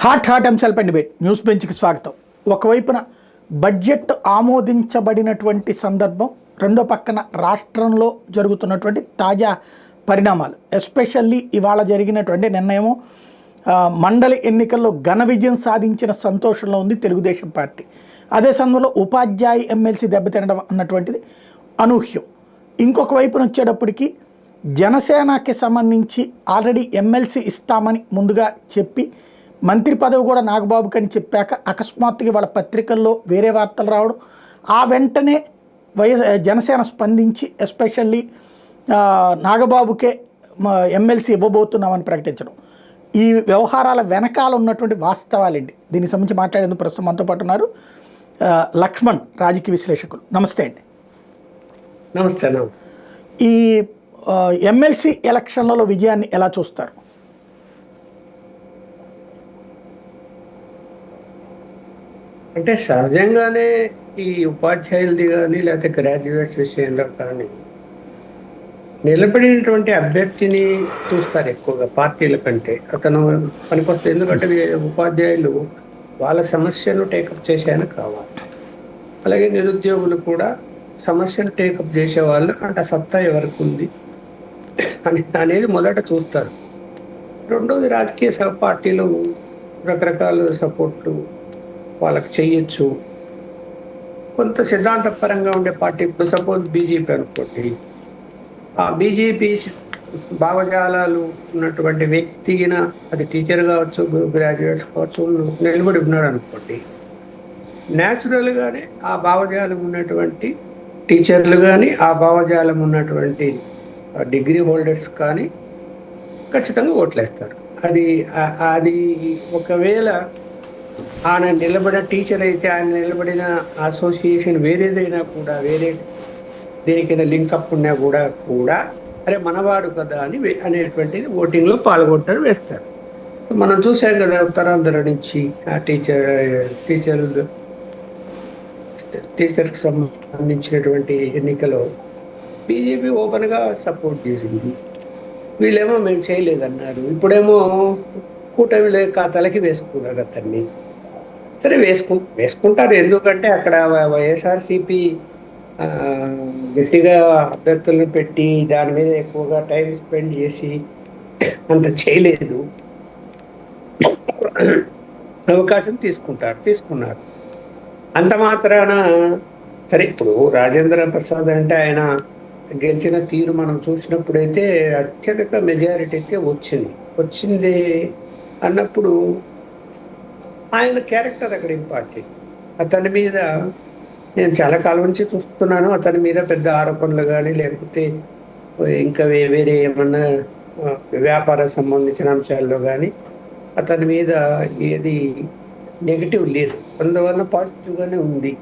Hot అంశాలపై debate news బెంచ్కి స్వాగతం. ఒకవైపున బడ్జెట్ ఆమోదించబడినటువంటి సందర్భం, రెండో పక్కన రాష్ట్రంలో జరుగుతున్నటువంటి తాజా పరిణామాలు. ఎస్పెషల్లీ ఇవాళ జరిగినటువంటి నిర్ణయము మండలి ఎన్నికల్లో ఘన విజయం సాధించిన సంతోషంలో ఉంది తెలుగుదేశం పార్టీ. అదే సమయంలో ఉపాధ్యాయ ఎమ్మెల్సీ దెబ్బతినడం అన్నటువంటిది అనూహ్యం. ఇంకొక వైపున వచ్చేటప్పటికి జనసేనకి సంబంధించి ఆల్రెడీ ఎమ్మెల్సీ ఇస్తామని ముందుగా చెప్పి మంత్రి పదవి కూడా నాగబాబుకి అని చెప్పాక అకస్మాత్తుగా వాళ్ళ పత్రికల్లో వేరే వార్తలు రావడం, ఆ వెంటనే జనసేన స్పందించి ఎస్పెషల్లీ నాగబాబుకే ఎమ్మెల్సీ ఇవ్వబోతున్నామని ప్రకటించడం, ఈ వ్యవహారాల వెనకాల ఉన్నటువంటి వాస్తవాలండి. దీనికి సంబంధించి మాట్లాడేందుకు ప్రస్తుతం మనతో పాటు ఉన్నారు లక్ష్మణ్, రాజకీయ విశ్లేషకులు. నమస్తే అండి. నమస్తే. ఈ ఎమ్మెల్సీ ఎలక్షన్లలో విజయాన్ని ఎలా చూస్తారు? అంటే సహజంగానే ఈ ఉపాధ్యాయులది కానీ లేకపోతే గ్రాడ్యుయేట్స్ విషయంలో కానీ నిలబడినటువంటి అభ్యర్థిని చూస్తారు ఎక్కువగా పార్టీల కంటే. అతను పనికొస్తే, ఎందుకంటే ఉపాధ్యాయులు వాళ్ళ సమస్యను టేకప్ చేసేయని కావాలి. అలాగే నిరుద్యోగులు కూడా సమస్యను టేకప్ చేసే వాళ్ళు అంటే సత్తా ఎవరికి ఉంది అనేది మొదట చూస్తారు. రెండోది, రాజకీయ పార్టీలు రకరకాల సపోర్ట్లు వాళ్ళకి చేయొచ్చు. కొంత సిద్ధాంతపరంగా ఉండే పార్టీ, ఇప్పుడు సపోజ్ బీజేపీ అనుకోండి, ఆ బీజేపీ భావజాలాలు ఉన్నటువంటి వ్యక్తిగిన, అది టీచర్ కావచ్చు, గ్రాడ్యుయేట్స్ కావచ్చు, నిలబడి ఉన్నాడు అనుకోండి, న్యాచురల్గానే ఆ భావజాలం ఉన్నటువంటి టీచర్లు కానీ, ఆ భావజాలం ఉన్నటువంటి డిగ్రీ హోల్డర్స్ కానీ ఖచ్చితంగా ఓట్లేస్తారు. అది ఒకవేళ ఆయన నిలబడిన టీచర్ అయితే, ఆయన నిలబడిన అసోసియేషన్ వేరేదైనా కూడా, వేరే దేనికైనా లింకప్ ఉన్నా కూడా అరే మనవాడు కదా అని అనేటువంటిది ఓటింగ్లో పాల్గొంటారు, వేస్తారు. మనం చూసాం కదా ఉత్తరాంధ్ర నుంచి ఆ టీచర్కి సంబంధించినటువంటి ఎన్నికలో బీజేపీ ఓపెన్గా సపోర్ట్ చేసింది. వీళ్ళేమో మేము చేయలేదన్నారు. ఇప్పుడేమో కూటమి ఖాతాలకి వేసుకున్నారు అతన్ని. సరే, వేసుకుంటారు. ఎందుకంటే అక్కడ వైఎస్ఆర్సీపీ గట్టిగా అభ్యర్థులను పెట్టి దాని మీద ఎక్కువగా టైం స్పెండ్ చేసి అంత చేయలేదు. అవకాశం తీసుకున్నారు. అంత మాత్రాన సరే, ఇప్పుడు రాజేంద్ర ప్రసాద్ అంటే ఆయన గెలిచిన తీరు మనం చూసినప్పుడైతే అత్యధిక మెజారిటీ అయితే వచ్చింది అన్నప్పుడు ఆయన క్యారెక్టర్ అక్కడ ఇంపార్టెంట్. అతని మీద నేను చాలా కాలం నుంచి చూస్తున్నాను. అతని మీద పెద్ద ఆరోపణలు కానీ లేకపోతే ఇంకా వేరే ఏమన్నా వ్యాపార సంబంధించిన అంశాల్లో కానీ అతని మీద ఏది నెగిటివ్ లేదు. అందువల్ల పాజిటివ్గానే ఉంది.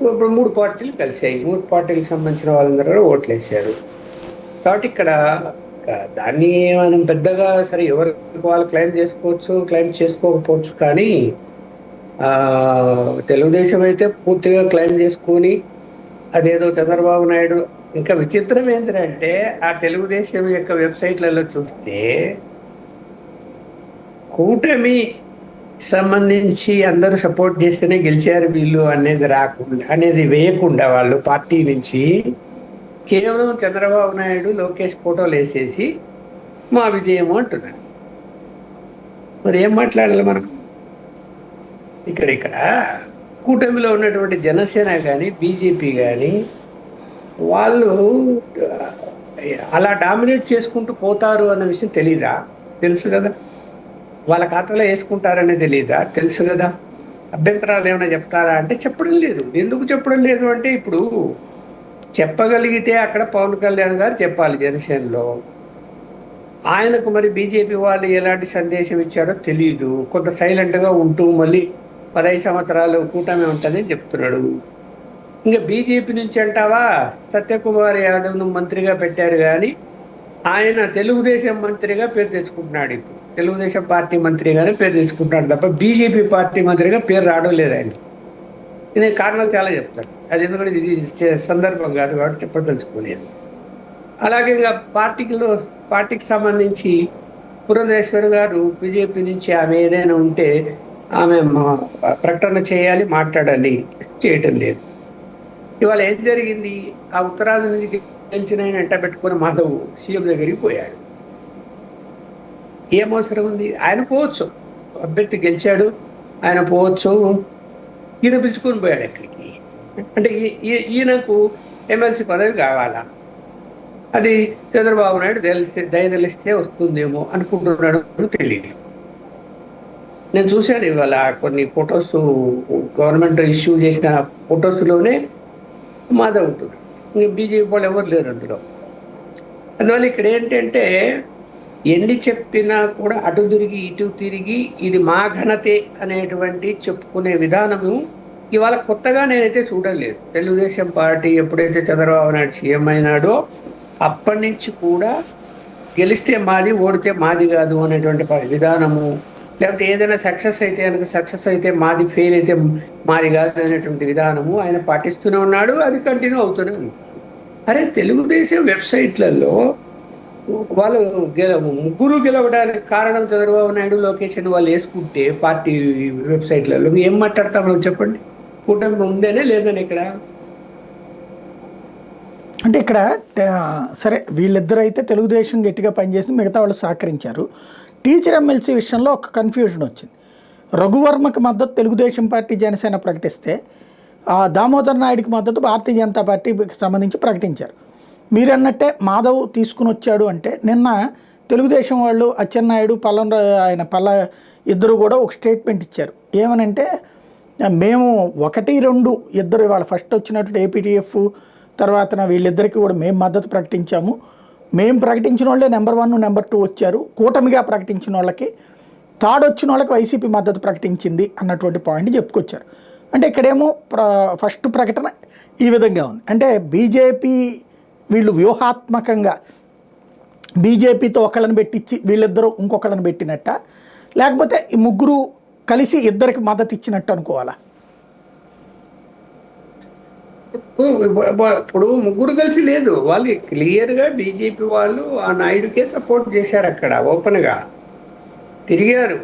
ఇప్పుడు 3 పార్టీలు కలిసాయి. 3 పార్టీలకు సంబంధించిన వాళ్ళందరూ ఓట్లు వేసారు. కాబట్టి ఇక్కడ దాన్ని మనం పెద్దగా సరే ఎవరికి వాళ్ళు క్లెయిమ్ చేసుకోవచ్చు, క్లెయిమ్ చేసుకోకపోవచ్చు. కానీ తెలుగుదేశం అయితే పూర్తిగా క్లెయిమ్ చేసుకొని అదేదో చంద్రబాబు నాయుడు, ఇంకా విచిత్రం ఏంటంటే ఆ తెలుగుదేశం యొక్క వెబ్సైట్లలో చూస్తే కూటమి సంబంధించి అందరూ సపోర్ట్ చేస్తేనే గెలిచారు వీళ్ళు అనేది వేయకుండా వాళ్ళు పార్టీ నుంచి కేవలం చంద్రబాబు నాయుడు, లోకేష్ ఫోటోలు వేసేసి మా విజయము అంటున్నారు. మరి ఏం మాట్లాడాలి మనం? ఇక్కడ కూటమిలో ఉన్నటువంటి జనసేన కానీ బీజేపీ కానీ వాళ్ళు అలా డామినేట్ చేసుకుంటూ పోతారు అన్న విషయం తెలీదా? తెలుసు కదా. వాళ్ళ ఖాతాలో వేసుకుంటారనే తెలీదా? తెలుసు కదా. అభ్యంతరాలు ఏమైనా చెప్తారా అంటే చెప్పడం లేదు. ఎందుకు చెప్పడం లేదు అంటే, ఇప్పుడు చెప్పగలిగితే అక్కడ పవన్ కళ్యాణ్ గారు చెప్పాలి జనసేనలో. ఆయనకు మరి బీజేపీ వాళ్ళు ఎలాంటి సందేశం ఇచ్చారో తెలియదు. కొంత సైలెంట్గా ఉంటూ మళ్ళీ 15 సంవత్సరాలు కూటమి ఉంటుందని చెప్తున్నాడు. ఇంకా బీజేపీ నుంచి అంటావా, సత్యకుమార్ యాదవ్ను మంత్రిగా పెట్టారు కానీ ఆయన తెలుగుదేశం మంత్రిగా పేరు తెచ్చుకుంటున్నాడు. ఇప్పుడు తెలుగుదేశం పార్టీ మంత్రిగానే పేరు తెచ్చుకుంటున్నాడు తప్ప బీజేపీ పార్టీ మంత్రిగా పేరు రావడం లేదు ఆయన. నేను కారణాలు చాలా చెప్తాను. అది ఎందుకంటే ఇది సందర్భం కాదు కాబట్టి చెప్పదలుచుకోలేదు. అలాగే ఇంకా పార్టీకి సంబంధించి పురంధేశ్వరి గారు బీజేపీ నుంచి ఆమె ఏదైనా ఉంటే ఆమె ప్రకటన చేయాలి, మాట్లాడాలి, చేయటం లేదు. ఇవాళ ఏం జరిగింది? ఆ ఉత్తరాది నుంచి గెలిచిన ఆయన ఎంట పెట్టుకుని మాధవ్ సీఎం దగ్గరికి పోయాడు. ఏం అవసరం ఉంది? ఆయన పోవచ్చు, అభ్యర్థి గెలిచాడు, ఆయన పోవచ్చు. ఈయన పిలుచుకొని పోయాడు ఎక్కడికి అంటే ఈయనకు ఎమ్మెల్సీ పదవి కావాలా? అది చంద్రబాబు నాయుడు దయదలిస్తే వస్తుందేమో అనుకుంటున్నాడు, తెలియదు. నేను చూశాను ఇవాళ కొన్ని ఫొటోస్, గవర్నమెంట్ ఇష్యూ చేసిన ఫొటోస్లోనే మాధవ్ ఉంటుంది. బీజేపీ వాళ్ళు ఎవరు లేరు అందులో. అందువల్ల ఇక్కడ ఏంటంటే ఎన్ని చెప్పినా కూడా అటు తిరిగి ఇటు తిరిగి ఇది మా ఘనతే అనేటువంటి చెప్పుకునే విధానము ఇవాళ కొత్తగా నేనైతే చూడలేదు. తెలుగుదేశం పార్టీ ఎప్పుడైతే చంద్రబాబు నాయుడు సీఎం అయినాడో అప్పటి నుంచి కూడా గెలిస్తే మాది, ఓడితే మాది కాదు అనేటువంటి విధానము, లేకపోతే ఏదైనా సక్సెస్ అయితే కనుక సక్సెస్ అయితే మాది, ఫెయిల్ అయితే మాది కాదు అనేటువంటి విధానము ఆయన పాటిస్తూనే ఉన్నాడు. అది కంటిన్యూ అవుతూనే ఉంది. అరే తెలుగుదేశం వెబ్సైట్లలో వాళ్ళు ముగ్గురు గెలవడానికి కారణం చంద్రబాబు నాయుడు, లోకేష్ అని వాళ్ళు వేసుకుంటే పార్టీ వెబ్సైట్లలో ఏం మాట్లాడతాం మనం చెప్పండి? కూటమి ఉందేనే లేదని ఇక్కడ. అంటే ఇక్కడ సరే వీళ్ళిద్దరూ అయితే తెలుగుదేశం గట్టిగా పనిచేసి మిగతా వాళ్ళు సహకరించారు. టీచర్ ఎమ్మెల్సీ విషయంలో ఒక కన్ఫ్యూజన్ వచ్చింది. రఘువర్మకి మద్దతు తెలుగుదేశం పార్టీ, జనసేన ప్రకటిస్తే దామోదర్ నాయుడికి మద్దతు భారతీయ జనతా పార్టీకి సంబంధించి ప్రకటించారు. మీరన్నట్టే మాధవ్ తీసుకుని వచ్చాడు అంటే నిన్న తెలుగుదేశం వాళ్ళు అచ్చెన్నాయుడు, పల్ల ఇద్దరు కూడా ఒక స్టేట్మెంట్ ఇచ్చారు. ఏమనంటే మేము 1, 2 ఇద్దరు ఇవాళ ఫస్ట్ వచ్చినట్టు ఏపీటీఎఫ్ తర్వాత వీళ్ళిద్దరికీ కూడా మేము మద్దతు ప్రకటించాము. మేము ప్రకటించిన వాళ్ళే నెంబర్ 1, నెంబర్ 2 వచ్చారు. కూటమిగా ప్రకటించిన వాళ్ళకి, థర్డ్ వచ్చిన వాళ్ళకి వైసీపీ మద్దతు ప్రకటించింది అన్నటువంటి పాయింట్ చెప్పుకొచ్చారు. అంటే ఇక్కడేమో ఫస్ట్ ప్రకటన ఈ విధంగా ఉంది. అంటే బీజేపీ వీళ్ళు వ్యూహాత్మకంగా బీజేపీతో ఒకళ్ళని పెట్టించి వీళ్ళిద్దరూ ఇంకొకళ్ళని పెట్టినట్ట, లేకపోతే ఈ ముగ్గురు కలిసి ఇద్దరికి మద్దతు ఇచ్చినట్టు అనుకోవాలా? ఇప్పుడు ముగ్గురు కలిసి లేదు, వాళ్ళు క్లియర్ గా బీజేపీ వాళ్ళు ఆ నాయుడుకే సపోర్ట్ చేశారు. అక్కడ ఓపెన్ గా తిరిగారు,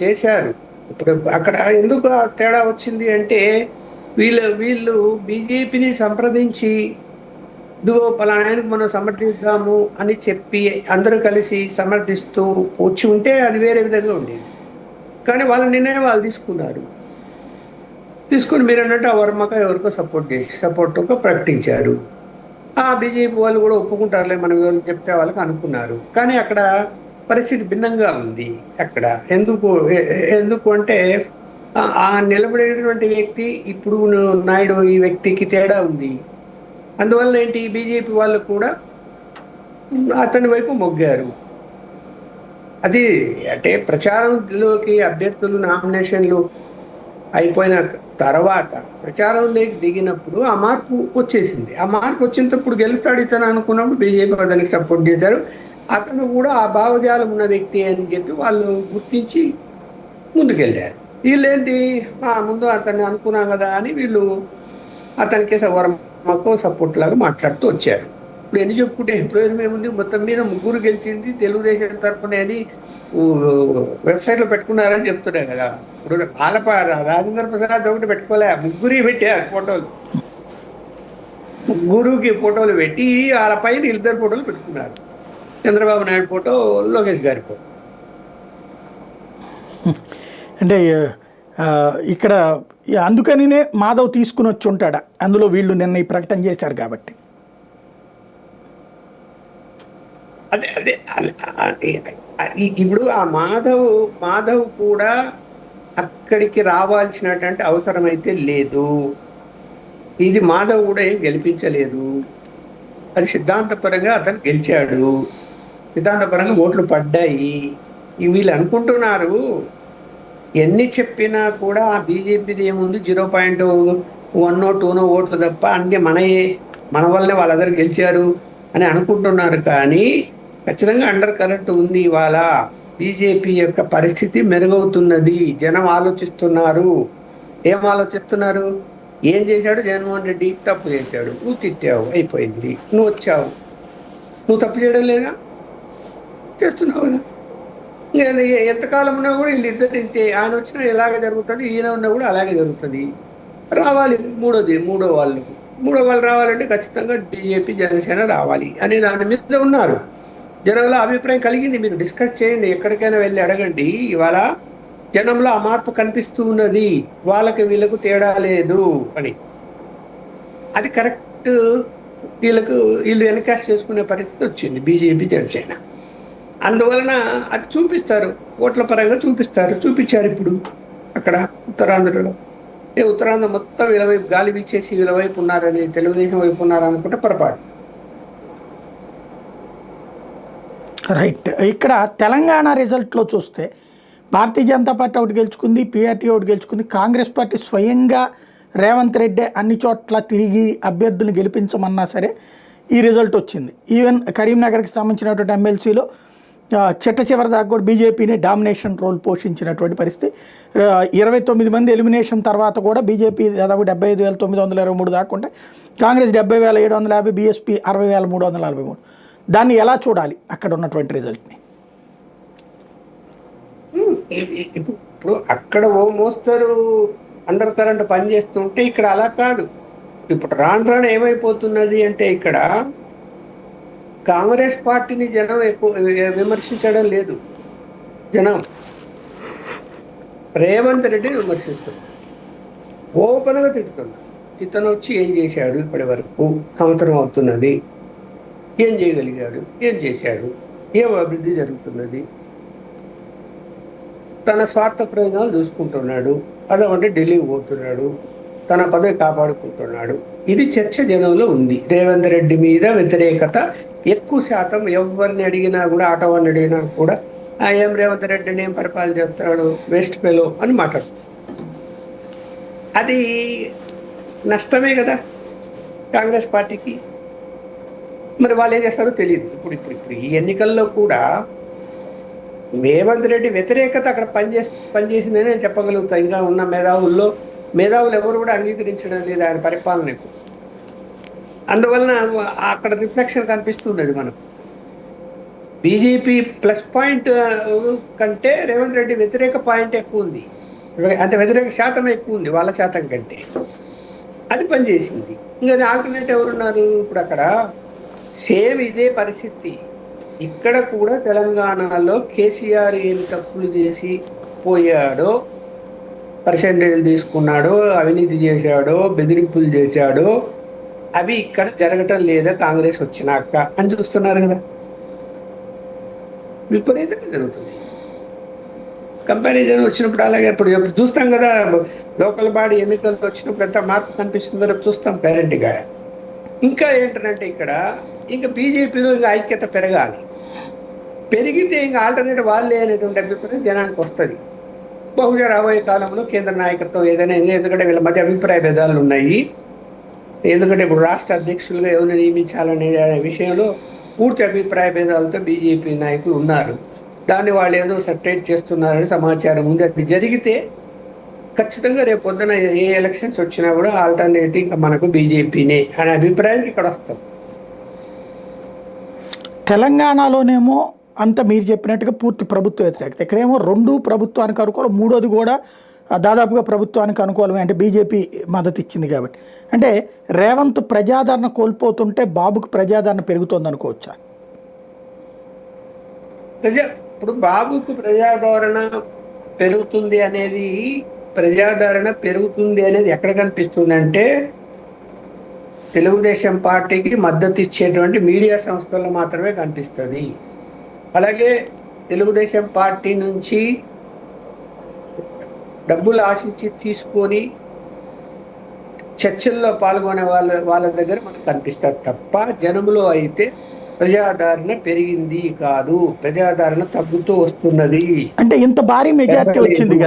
చేశారు. ఇప్పుడు అక్కడ ఎందుకు తేడా వచ్చింది అంటే వీళ్ళు బీజేపీని సంప్రదించి ఇదిగో పలానాయనకు మనం సమర్థిద్దాము అని చెప్పి అందరూ కలిసి సమర్థిస్తూ వచ్చి ఉంటే అది వేరే విధంగా ఉండేది. కానీ వాళ్ళ నిర్ణయం వాళ్ళు తీసుకుని మీరు అన్నట్టు ఆ వర్మక ఎవరికో సపోర్ట్గా ప్రకటించారు. ఆ బీజేపీ వాళ్ళు కూడా ఒప్పుకుంటారులే మనం ఎవరు చెప్తే వాళ్ళకి అనుకున్నారు. కానీ అక్కడ పరిస్థితి భిన్నంగా ఉంది. అక్కడ ఎందుకు అంటే ఆ నిలబడేటువంటి వ్యక్తి ఇప్పుడు నాయుడు ఈ వ్యక్తికి తేడా ఉంది. అందువల్ల ఏంటి బీజేపీ వాళ్ళు కూడా అతని వైపు మొగ్గారు. అది అంటే ప్రచారంలోకి అభ్యర్థులు నామినేషన్లు అయిపోయిన తర్వాత ప్రచారంలోకి దిగినప్పుడు ఆ మార్పు వచ్చేసింది. ఆ మార్పు వచ్చినప్పుడు గెలుస్తాడు ఇతను అనుకున్నప్పుడు బీజేపీ అతనికి సపోర్ట్ చేశారు. అతను కూడా ఆ భావజాలం ఉన్న వ్యక్తి అని చెప్పి వాళ్ళు గుర్తించి ముందుకెళ్ళారు. వీళ్ళేంటి ముందు అతన్ని అనుకున్నాం కదా అని వీళ్ళు అతనికి వర్మకు సపోర్ట్ లాగా మాట్లాడుతూ వచ్చారు. ఇప్పుడు ఎన్ని చెప్పుకుంటే ప్రయోజనం ఏముంది? మొత్తం మీద ముగ్గురు గెలిచింది తెలుగుదేశం తరఫున అని వెబ్సైట్లో పెట్టుకున్నారని చెప్తున్నాయి కదా. ఇప్పుడు రాజేంద్ర ప్రసాద్ ఒకటి పెట్టుకోలే, ముగ్గురి పెట్టారు ఫోటోలు. ముగ్గురుకి ఫోటోలు పెట్టి వాళ్ళ పైన ఇద్దరు ఫోటోలు పెట్టుకున్నారు. చంద్రబాబు నాయుడు ఫోటో, లోకేష్ గారి ఫోటో. అంటే ఇక్కడ అందుకనినే మాధవ్ తీసుకుని వచ్చి ఉంటాడా? అందులో వీళ్ళు నిన్న ఈ ప్రకటన చేశారు కాబట్టి. అదే ఇప్పుడు ఆ మాధవ్ కూడా అక్కడికి రావాల్సినటువంటి అవసరం అయితే లేదు. ఇది మాధవ్ కూడా ఏం గెలిపించలేదు. అది సిద్ధాంతపరంగా అతను గెలిచాడు, సిద్ధాంతపరంగా ఓట్లు పడ్డాయి. వీళ్ళు అనుకుంటున్నారు ఎన్ని చెప్పినా కూడా ఆ బీజేపీది ఏముంది 0.1 2 ఓట్లు తప్ప అన్ని మన వల్లనే వాళ్ళందరూ గెలిచారు అని అనుకుంటున్నారు. కానీ ఖచ్చితంగా అండర్ కరెంట్ ఉంది. ఇవాళ బీజేపీ యొక్క పరిస్థితి మెరుగవుతున్నది. జనం ఆలోచిస్తున్నారు. ఏం ఆలోచిస్తున్నారు? ఏం చేశాడు జగన్మోహన్ రెడ్డి? తప్పు చేశాడు, నువ్వు తిట్టావు, అయిపోయింది. నువ్వు వచ్చావు, నువ్వు తప్పు చేయడం లేదా? చేస్తున్నావు కదా. ఇంకా ఎంతకాలం ఉన్నా కూడా వీళ్ళిద్దరు ఇంతే, ఆయన వచ్చినా ఇలాగే జరుగుతుంది, ఈయన ఉన్నా కూడా అలాగే జరుగుతుంది. రావాలి మూడో వాళ్ళు రావాలంటే ఖచ్చితంగా బీజేపీ జనసేన రావాలి అనే దాని మీద ఉన్నారు. జనంలో అభిప్రాయం కలిగింది. మీరు డిస్కస్ చేయండి, ఎక్కడికైనా వెళ్ళి అడగండి. ఇవాళ జనంలో ఆ మార్పు కనిపిస్తూ ఉన్నది, వాళ్ళకి వీళ్ళకు తేడా లేదు అని. అది కరెక్ట్. వీళ్ళు ఎన్కాస్ట్ చేసుకునే పరిస్థితి వచ్చింది బీజేపీ జనసేన. అందువలన అది చూపిస్తారు, ఓట్ల పరంగా చూపించారు. ఇప్పుడు అక్కడ ఉత్తరాంధ్రలో ఉత్తరాంధ్ర మొత్తం వీళ్ళ వైపు గాలి వీచేసి వీళ్ళ వైపు ఉన్నారని, తెలుగుదేశం వైపు ఉన్నారనుకుంటే పొరపాటు. రైట్. ఇక్కడ తెలంగాణ రిజల్ట్లో చూస్తే భారతీయ జనతా పార్టీ ఒకటి గెలుచుకుంది, పీఆర్టీ ఒకటి గెలుచుకుంది. కాంగ్రెస్ పార్టీ స్వయంగా రేవంత్ రెడ్డి అన్ని చోట్ల తిరిగి అభ్యర్థులను గెలిపించమన్నా సరే ఈ రిజల్ట్ వచ్చింది. ఈవెన్ కరీంనగర్కి సంబంధించినటువంటి ఎమ్మెల్సీలో చిట్ట చివరి దాకా కూడా బీజేపీని డామినేషన్ రోల్ పోషించినటువంటి పరిస్థితి. 29 మంది ఎలిమినేషన్ తర్వాత కూడా బీజేపీ దాదాపు 75,923 దాకా ఉంటే కాంగ్రెస్ 70,750, బీఎస్పీ 60,343. దాన్ని ఎలా చూడాలి అక్కడ ఉన్నటువంటి రిజల్ట్ని? ఇప్పుడు అక్కడ ఓ మోస్తరు అండర్ కరెంట్ పనిచేస్తుంటే ఇక్కడ అలా కాదు. ఇప్పుడు రాను ఏమైపోతున్నది అంటే, ఇక్కడ కాంగ్రెస్ పార్టీని జనం ఎక్కువ విమర్శించడం లేదు. జనం రేవంత్ రెడ్డిని విమర్శిస్తున్నారు, ఓపెన్గా తిడుతున్నారు. ఇతను వచ్చి ఏం చేశాడు, ఇప్పటి వరకు సంవత్సరం అవుతున్నది, ఏం చేయగలిగాడు, ఏం చేశాడు, ఏం అభివృద్ధి జరుగుతున్నది, తన స్వార్థ ప్రయోజనాలు చూసుకుంటున్నాడు, అదొకటి ఢిల్లీకి పోతున్నాడు, తన పదవి కాపాడుకుంటున్నాడు. ఇది చర్చ జనంలో ఉంది. రేవంత్ రెడ్డి మీద వ్యతిరేకత ఎక్కువ శాతం. ఎవరిని అడిగినా కూడా, ఆటోవాన్ని అడిగినా కూడా ఏం రేవంత్ రెడ్డిని ఏం పరిపాలన చేస్తున్నాడు, వేస్ట్ ఫెలో అని మాట్లాడుతాడు. అది నష్టమే కదా కాంగ్రెస్ పార్టీకి. మరి వాళ్ళు ఏం చేస్తారో తెలియదు. ఇప్పుడు ఈ ఎన్నికల్లో కూడా రేవంత్ రెడ్డి వ్యతిరేకత అక్కడ పనిచేసిందని నేను చెప్పగలుగుతా. ఇంకా ఉన్న మేధావులు ఎవరు కూడా అంగీకరించడం లేదు ఆయన పరిపాలనకు. అందువలన అక్కడ రిఫ్లెక్షన్ కనిపిస్తున్నది మనకు. బీజేపీ ప్లస్ పాయింట్ కంటే రేవంత్ రెడ్డి వ్యతిరేక పాయింట్ ఎక్కువ ఉంది, అంటే వ్యతిరేక శాతం ఎక్కువ ఉంది వాళ్ళ శాతం కంటే. అది పనిచేసింది. ఇంకా ఆల్టర్నేట్ ఎవరున్నారు? ఇప్పుడు అక్కడ సేమ్ ఇదే పరిస్థితి. ఇక్కడ కూడా తెలంగాణలో కేసీఆర్ ఏం తప్పులు చేసి పోయాడో, పర్సెంటేజ్ తీసుకున్నాడో, అవినీతి చేశాడో, బెదిరింపులు చేశాడో, అవి ఇక్కడ జరగటం లేదా కాంగ్రెస్ వచ్చినాక అని చూస్తున్నారు కదా. విపరీతంగా జరుగుతుంది. కంపారిజన్ వచ్చినప్పుడు అలాగే ఇప్పుడు చూస్తాం కదా, లోకల్ బాడీ ఎన్నికలు వచ్చినప్పుడు ఎంత మార్పు కనిపిస్తుందో రేపు చూస్తాం గ్యారెంటీగా. ఇంకా ఏంటంటే ఇక్కడ ఇంకా బీజేపీలో ఇంకా ఐక్యత పెరగాలి. పెరిగితే ఇంకా ఆల్టర్నేటివ్ వాళ్ళే అనేటువంటి అభిప్రాయం జనానికి వస్తుంది. బహుశా రాబోయే కాలంలో కేంద్ర నాయకత్వం ఏదైనా, ఎందుకంటే వీళ్ళ మధ్య అభిప్రాయ భేదాలు ఉన్నాయి. ఎందుకంటే ఇప్పుడు రాష్ట్ర అధ్యక్షులుగా ఎవరిని నియమించాలనే విషయంలో పూర్తి అభిప్రాయ భేదాలతో బీజేపీ నాయకులు ఉన్నారు. దాన్ని వాళ్ళు ఏదో సెటరేట్ చేస్తున్నారని సమాచారం ఉంది. అది జరిగితే ఖచ్చితంగా రేపు పొద్దున ఏ ఎలక్షన్స్ వచ్చినా కూడా ఆల్టర్నేటివ్ మనకు బీజేపీనే అనే అభిప్రాయానికి ఇక్కడ వస్తాం. తెలంగాణలోనేమో అంత మీరు చెప్పినట్టుగా పూర్తి ప్రభుత్వ వ్యతిరేకత, ఇక్కడేమో 2 ప్రభుత్వానికి అనుకూలం, 3వది కూడా దాదాపుగా ప్రభుత్వానికి అనుకూలమే, అంటే బీజేపీ మద్దతు ఇచ్చింది కాబట్టి. అంటే రేవంత్ ప్రజాదరణ కోల్పోతుంటే బాబుకు ప్రజాదరణ పెరుగుతుంది అనుకోవచ్చా? ఇప్పుడు బాబుకు ప్రజాదరణ పెరుగుతుంది అనేది ఎక్కడ కనిపిస్తుంది అంటే, తెలుగుదేశం పార్టీకి మద్దతు ఇచ్చేటువంటి మీడియా సంస్థల్లో మాత్రమే కనిపిస్తుంది. అలాగే తెలుగుదేశం పార్టీ నుంచి డబ్బులు ఆశించి తీసుకొని చర్చల్లో పాల్గొనే వాళ్ళ దగ్గర మనకు కనిపిస్తారు తప్ప, జనంలో అయితే ప్రజాదరణ పెరిగింది కాదు, ప్రజాదరణ తగ్గుతూ వస్తున్నది. అంటే ఇంత భారీ మెజారిటీ వచ్చింది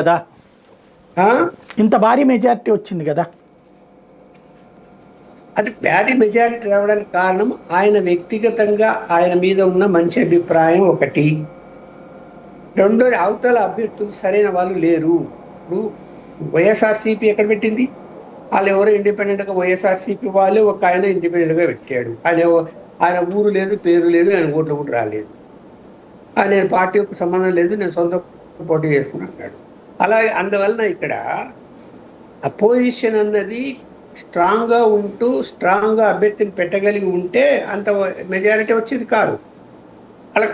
కదా, అది భారీ మెజారిటీ రావడానికి కారణం ఆయన వ్యక్తిగతంగా ఆయన మీద ఉన్న మంచి అభిప్రాయం ఒకటి. రెండోది, అవతల అభ్యర్థులు సరైన వాళ్ళు లేరు. ఇప్పుడు వైఎస్ఆర్సీపీ ఎక్కడ పెట్టింది? వాళ్ళు ఎవరో ఇండిపెండెంట్గా వైఎస్ఆర్సీపీ వాళ్ళు ఒక ఆయన ఇండిపెండెంట్గా పెట్టాడు. ఆయన ఊరు లేదు, పేరు లేదు, ఆయన ఓట్లు కూడా రాలేదు. నేను పార్టీకి సంబంధం లేదు, నేను సొంత పోటీ చేసుకున్నాను అన్నాడు. అలాగే అందువలన ఇక్కడ అపోజిషన్ అన్నది స్ట్రాంగ్గా ఉంటూ స్ట్రాంగ్గా అభ్యర్థిని పెట్టగలిగి ఉంటే అంత మెజారిటీ వచ్చేది కాదు.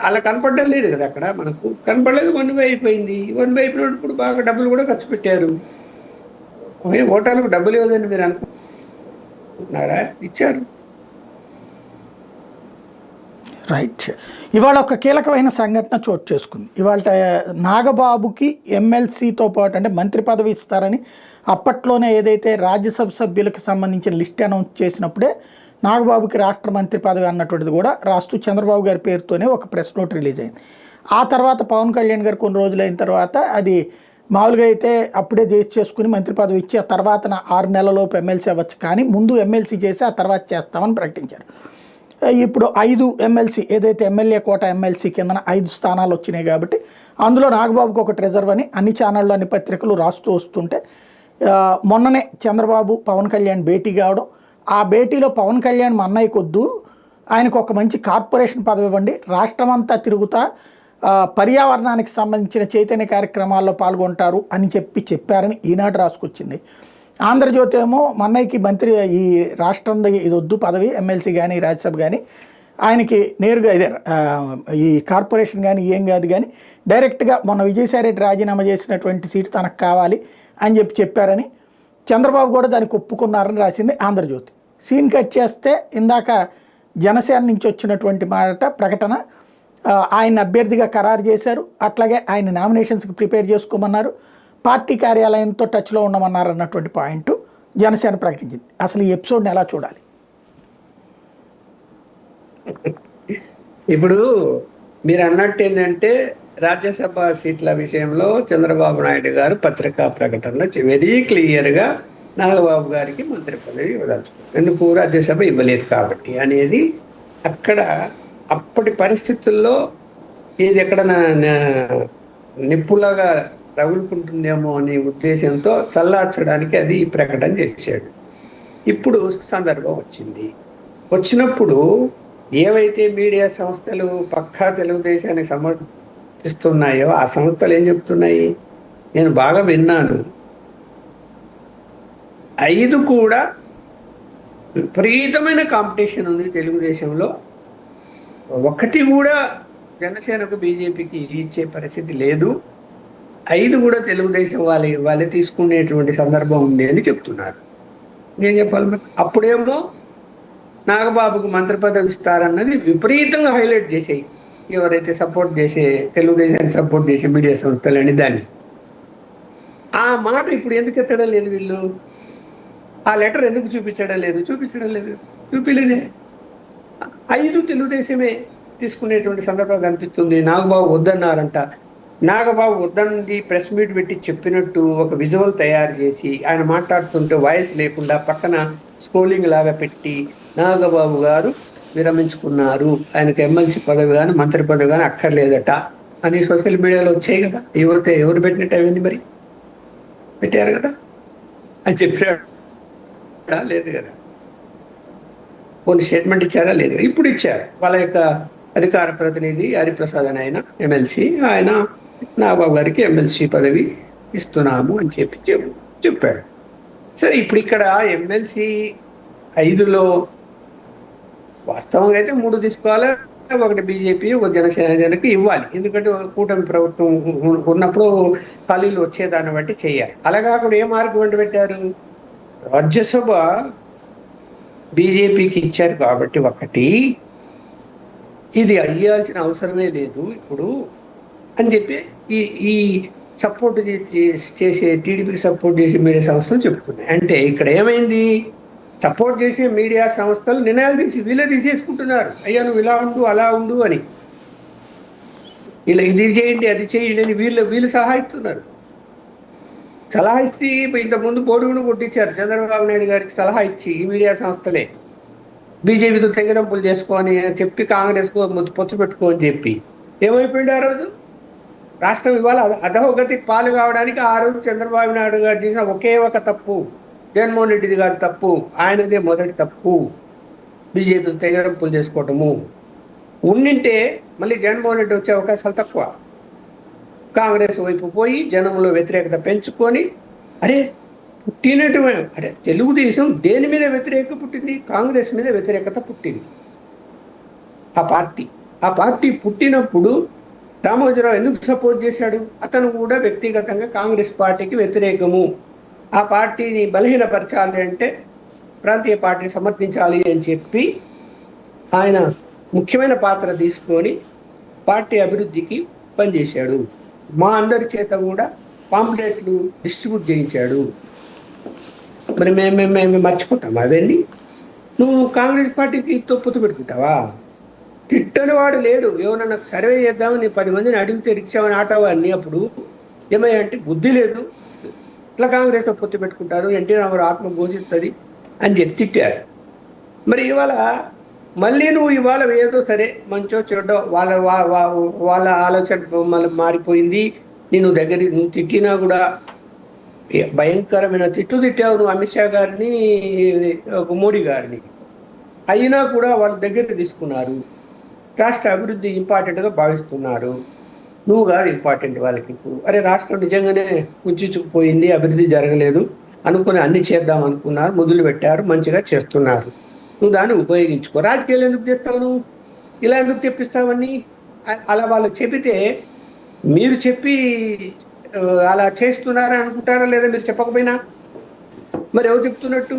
అలా కనపడడం లేదు కదా, అక్కడ మనకు కనపడలేదు. 1 అయిపోయింది. 1 అయిపోయినప్పుడు బాగా డబ్బులు కూడా ఖర్చు పెట్టారు. ఓటర్లకు డబ్బులు ఇవ్వదని మీరు అనుకుంటున్నారా? ఇచ్చారు. రైట్. ఇవాళ ఒక కీలకమైన సంఘటన చోటు చేసుకుంది. ఇవాళ నాగబాబుకి ఎమ్మెల్సీతో పాటు అంటే మంత్రి పదవి ఇస్తారని అప్పట్లోనే ఏదైతే రాజ్యసభ సభ్యులకు సంబంధించిన లిస్ట్ అనౌన్స్ చేసినప్పుడే నాగబాబుకి రాష్ట్ర మంత్రి పదవి అన్నటువంటిది కూడా రాస్తూ చంద్రబాబు గారి పేరుతోనే ఒక ప్రెస్ నోట్ రిలీజ్ అయింది. ఆ తర్వాత పవన్ కళ్యాణ్ గారు కొన్ని రోజులైన తర్వాత అది మామూలుగా అయితే అప్పుడే చేసుకుని మంత్రి పదవి ఇచ్చి ఆ తర్వాత 6 నెలలలోపు ఎమ్మెల్సీ అవ్వచ్చు, కానీ ముందు ఎమ్మెల్సీ చేసి ఆ తర్వాత చేస్తామని ప్రకటించారు. ఇప్పుడు 5 ఎమ్మెల్సీ ఏదైతే ఎమ్మెల్యే కోట ఎమ్మెల్సీ కిందన 5 స్థానాలు వచ్చినాయి కాబట్టి అందులో నాగబాబుకి ఒకటి రిజర్వ్ అని అన్ని ఛానళ్ళు అన్ని పత్రికలు రాస్తూ వస్తుంటే మొన్ననే చంద్రబాబు పవన్ కళ్యాణ్ భేటీ కావడం, ఆ భేటీలో పవన్ కళ్యాణ్ మా అన్నయ్యకి వద్దు, ఆయనకు ఒక మంచి కార్పొరేషన్ పదవి ఇవ్వండి, రాష్ట్రమంతా తిరుగుతా పర్యావరణానికి సంబంధించిన చైతన్య కార్యక్రమాల్లో పాల్గొంటారు అని చెప్పారని ఈనాడు రాసుకొచ్చింది. ఆంధ్రజ్యోతి ఏమో మన్నయ్యకి మంత్రి ఈ రాష్ట్రం ఇది వద్దు పదవి, ఎమ్మెల్సీ కానీ రాజ్యసభ కానీ ఆయనకి నేరుగా ఇదే ఈ కార్పొరేషన్ కానీ ఏం కాదు, కానీ డైరెక్ట్గా మొన్న విజయసాయిరెడ్డి రాజీనామా చేసినటువంటి సీటు తనకు కావాలి అని చెప్పారని చంద్రబాబు కూడా దానికి ఒప్పుకున్నారని రాసింది ఆంధ్రజ్యోతి. సీన్ కట్ చేస్తే ఇందాక జనసేన నుంచి వచ్చినటువంటి ప్రకటన, ఆయన అభ్యర్థిగా ఖరారు చేశారు, అట్లాగే ఆయన నామినేషన్స్కి ప్రిపేర్ చేసుకోమన్నారు, పార్టీ కార్యాలయంతో టచ్లో ఉండమన్నారు అన్నటువంటి పాయింట్ జనసేన ప్రకటించింది. అసలు ఈ ఎపిసోడ్ని ఎలా చూడాలి? ఇప్పుడు మీరు అన్నట్టు ఏంటంటే రాజ్యసభ సీట్ల విషయంలో చంద్రబాబు నాయుడు గారు పత్రికా ప్రకటనలో వెరీ క్లియర్గా నాగబాబు గారికి మంత్రి పదవి ఇవ్వదలుచుకున్నారు. ఎందుకు? రాజ్యసభ ఇవ్వలేదు కాబట్టి అనేది. అక్కడ అప్పటి పరిస్థితుల్లో ఇది ఎక్కడ నిప్పులాగా రగులుకుంటుందేమో అనే ఉద్దేశంతో చల్లార్చడానికి అది ప్రకటన చేశాడు. ఇప్పుడు సందర్భం వచ్చినప్పుడు ఏవైతే మీడియా సంస్థలు పక్కా తెలుగుదేశానికి సమర్థిస్తున్నాయో ఆ సంస్థలు ఏం చెప్తున్నాయి? నేను బాగా విన్నాను, 5 కూడా విపరీతమైన కాంపిటీషన్ ఉంది తెలుగుదేశంలో, 1 కూడా జనసేనకు బీజేపీకి ఇచ్చే పరిస్థితి లేదు, 5 కూడా తెలుగుదేశం వాళ్ళే తీసుకునేటువంటి సందర్భం ఉంది అని చెప్తున్నారు. నేను చెప్పాలి మరి. అప్పుడేమో నాగబాబుకు మంత్రి పదవి ఇస్తారన్నది విపరీతంగా హైలైట్ చేసేయి ఎవరైతే సపోర్ట్ చేసే తెలుగుదేశాన్ని సపోర్ట్ చేసే మీడియా సంస్థలని. దాన్ని ఆ మాట ఇప్పుడు ఎందుకు ఎత్తడం లేదు వీళ్ళు? ఆ లెటర్ ఎందుకు చూపించడం లేదు? చూపించలేదే. 5 తెలుగుదేశమే తీసుకునేటువంటి సందర్భం కనిపిస్తుంది. నాగబాబు వద్దన్నారంట. నాగబాబు వద్దని ప్రెస్ మీట్ పెట్టి చెప్పినట్టు ఒక విజువల్ తయారు చేసి ఆయన మాట్లాడుతుంటే వాయిస్ లేకుండా పక్కన స్క్రోలింగ్ లాగా పెట్టి నాగబాబు గారు విరమించుకున్నారు, ఆయనకు ఎమ్మెల్సీ పదవి కానీ మంత్రి పదవి కానీ అక్కర్లేదట అని సోషల్ మీడియాలో వచ్చాయి కదా. ఎవరు పెట్టినట్టు అవన్నీ మరి పెట్టారు కదా అని చెప్పాడా? లేదు కదా. కొన్ని స్టేట్మెంట్ ఇచ్చారా? లేదు. ఇప్పుడు ఇచ్చారు. వాళ్ళ యొక్క అధికార ప్రతినిధి హరిప్రసాద్ అని ఆయన ఎమ్మెల్సీ, ఆయన నాగబాబు గారికి ఎమ్మెల్సీ పదవి ఇస్తున్నాము అని చెప్పాడు. సరే, ఇప్పుడు ఇక్కడ ఎమ్మెల్సీ 5లో వాస్తవంగా అయితే 3 తీసుకోవాలి, 1 బీజేపీ, 1 జనసేనకు ఇవ్వాలి. ఎందుకంటే కూటమి ప్రభుత్వం ఉన్నప్పుడు ఖాళీలు వచ్చేదాన్ని బట్టి చేయాలి. అలాగా అక్కడ ఏం ఆర్గ్యుమెంట్ పెట్టారు? రాజ్యసభ బీజేపీకి ఇచ్చారు కాబట్టి 1, ఇది అయ్యాల్సిన అవసరమే లేదు ఇప్పుడు అని చెప్పి ఈ సపోర్ట్ చేసే టీడీపీకి సపోర్ట్ చేసే మీడియా సంస్థలు చెప్తున్నాయి. అంటే ఇక్కడ ఏమైంది? సపోర్ట్ చేసే మీడియా సంస్థలు నిర్ణయాలు వీళ్ళే తీసేసుకుంటున్నారు. అయ్యా నువ్వు ఇలా ఉండు అలా ఉండు అని, ఇలా ఇది చేయండి అది చేయండి అని వీళ్ళు సలహా ఇస్తున్నారు. సలహా ఇచ్చి ఇంతకుముందు బోడుగును కొట్టించారు చంద్రబాబు నాయుడు గారికి సలహా ఇచ్చి ఈ మీడియా సంస్థలే బీజేపీతో తెగడంపులు చేసుకో అని చెప్పి, కాంగ్రెస్కు పొత్తు పెట్టుకో అని చెప్పి. ఏమైపోయింది ఆ రోజు? రాష్ట్రం ఇవాళ అధోగతి పాలు కావడానికి ఆ రోజు చంద్రబాబు నాయుడు గారు చేసిన ఒకే ఒక తప్పు, జగన్మోహన్ రెడ్డి గారి తప్పు, ఆయనదే మొదటి తప్పు, బీజేపీతో తెగడంపులు చేసుకోవటము. ఉండింటే మళ్ళీ జగన్మోహన్ రెడ్డి వచ్చే అవకాశాలు తక్కువ. కాంగ్రెస్ వైపు పోయి జనంలో వ్యతిరేకత పెంచుకొని, అరే అరే తెలుగుదేశం దేని మీద వ్యతిరేకత పుట్టింది? కాంగ్రెస్ మీద వ్యతిరేకత పుట్టింది. ఆ పార్టీ పుట్టినప్పుడు రామోజీరావు ఎందుకు సపోర్ట్ చేశాడు? అతను కూడా వ్యక్తిగతంగా కాంగ్రెస్ పార్టీకి వ్యతిరేకము, ఆ పార్టీని బలహీనపరచాలి అంటే ప్రాంతీయ పార్టీని సమర్థించాలి అని చెప్పి ఆయన ముఖ్యమైన పాత్ర తీసుకొని పార్టీ అభివృద్ధికి పనిచేశాడు. మా అందరి చేత కూడా పాంప్లెట్లు డిస్ట్రిబ్యూట్ చేయించాడు. మరి మేము మర్చిపోతాం అవన్నీ? నువ్వు కాంగ్రెస్ పార్టీకి పొత్తు పెట్టుకుంటావా? తిట్టని వాడు లేడు. ఏమన్నా సర్వే చేద్దామని 10 మందిని అడిగితే రిక్షామని ఆటవాడిని అప్పుడు ఏమయ్యంటే బుద్ధి లేదు, ఇట్లా కాంగ్రెస్లో పొత్తు పెట్టుకుంటారు, ఎన్టీ రామారావు ఆత్మ ఘోషిస్తుంది అని చెప్పి తిట్టారు. మరి ఇవాళ మళ్ళీ నువ్వు ఇవాళ ఏదో సరే మంచో చెడ్డో వాళ్ళ ఆలోచన మళ్ళీ మారిపోయింది. నువ్వు తిట్టినా కూడా భయంకరమైన తిట్టావు నువ్వు అమిత్ షా గారిని, మోడీ గారిని. అయినా కూడా వాళ్ళ దగ్గర తీసుకున్నారు. రాష్ట్ర అభివృద్ధి ఇంపార్టెంట్గా భావిస్తున్నారు. నువ్వు కాదు ఇంపార్టెంట్ వాళ్ళకి. అరే రాష్ట్రం నిజంగానే కుంచుకుపోయింది, అభివృద్ధి జరగలేదు అనుకుని అన్ని చేద్దాం అనుకున్నారు, మొదలు పెట్టారు, మంచిగా చేస్తున్నారు. నువ్వు దాన్ని ఉపయోగించుకో. రాజకీయాలు ఎందుకు చేస్తావు? నువ్వు ఇలా ఎందుకు చెప్పిస్తావని అలా వాళ్ళు చెబితే మీరు చెప్పి అలా చేస్తున్నారని అనుకుంటారా లేదా? మీరు చెప్పకపోయినా మరి ఎవరు చెప్తున్నట్టు?